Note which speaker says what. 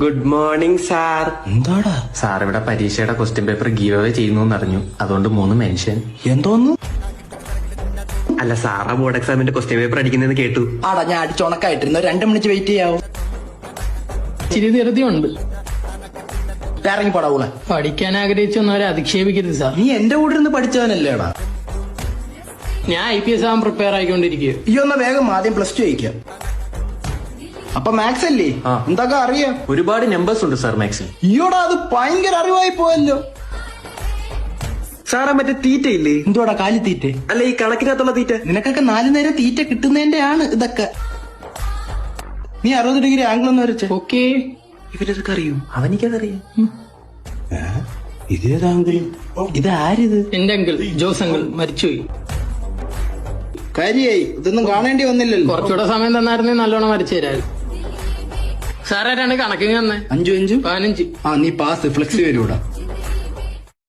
Speaker 1: Good morning sir.
Speaker 2: എന്താടാ
Speaker 1: sir ഇവിടെ പരീക്ഷയുടെ ക്വസ്റ്റ്യൻ പേപ്പർ ഗീവ് അവേ ചെയ്യുന്നു അറിഞ്ഞു, അതുകൊണ്ട് 3 മെൻഷൻ.
Speaker 2: എന്തോന്നു?
Speaker 1: അല്ല, സാറാ ബോർഡ് എക്സാമിന്റെ ക്വസ്റ്റ്യൻ പേപ്പർ അടിക്കുന്നതെന്ന് കേട്ടു.
Speaker 2: ആടാ ഞാൻ അടിച്ചുണക്കായിട്ടിരുന്നു. 2 മിനിറ്റ് വെയിറ്റ് ചെയ്യാവൂ.
Speaker 3: ഇച്ചിരി ധൃതിയുണ്ട്.
Speaker 2: ഇറങ്ങി പോടാവൂളെ.
Speaker 3: പഠിക്കാൻ ആഗ്രഹിച്ചൊന്നവരെ അധിക്ഷേപിക്കരുത് സാർ.
Speaker 2: നീ എന്റെ കൂടെ ഇരുന്ന് പഠിച്ചവനല്ലേടാ.
Speaker 3: ഞാൻ IPS ആവാൻ പ്രിപ്പയർ ആയിക്കൊണ്ടിരിക്കുക.
Speaker 2: ഈ ഒന്ന് വേഗം ആദ്യം +2 ജയിക്കാം. അപ്പൊ മാത്സ് അല്ലേ?
Speaker 1: ആ.
Speaker 2: എന്തൊക്കെ അറിയാം?
Speaker 1: ഒരുപാട് നമ്പേഴ്സ് ഉണ്ട് സാർ മാത്സിൽ.
Speaker 2: ഈയോടാ അത് ഭയങ്കര അറിവായി പോയല്ലോ.
Speaker 1: സാറാ മറ്റേ തീറ്റ ഇല്ലേ?
Speaker 2: എന്തുവാടാ കാലിത്തീറ്റ?
Speaker 1: അല്ല, ഈ കണക്കിനകത്തുള്ള തീറ്റ.
Speaker 2: നിനക്കൊക്കെ 4 നേരം തീറ്റ കിട്ടുന്നതിന്റെ ആണ് ഇതൊക്കെ. നീ 60 ഡിഗ്രി ആംഗിൾ ഒന്ന് വരച്ചേ.
Speaker 3: ഓക്കെ.
Speaker 1: ഇവരതൊക്കെ അറിയൂ. അവനിക്കതറിയാം.
Speaker 2: ഇതേതാങ്കിലും ഇത് ആരിത്?
Speaker 3: എന്റെ അങ്കിൾ ജോസ് അങ്കിൾ മരിച്ചുപോയി.
Speaker 2: കാര്യായി. ഇതൊന്നും കാണേണ്ടി വന്നില്ലല്ലോ.
Speaker 3: കുറച്ചുകൂടെ സമയം തന്നായിരുന്നേ നല്ലോണം വരച്ചു തരാറ്. സാറേ 2 കണക്കിന് തന്നെ
Speaker 2: 5 5
Speaker 3: 15.
Speaker 2: ആ നീ പാസ് ഫ്ലെക്സി വരൂടാ.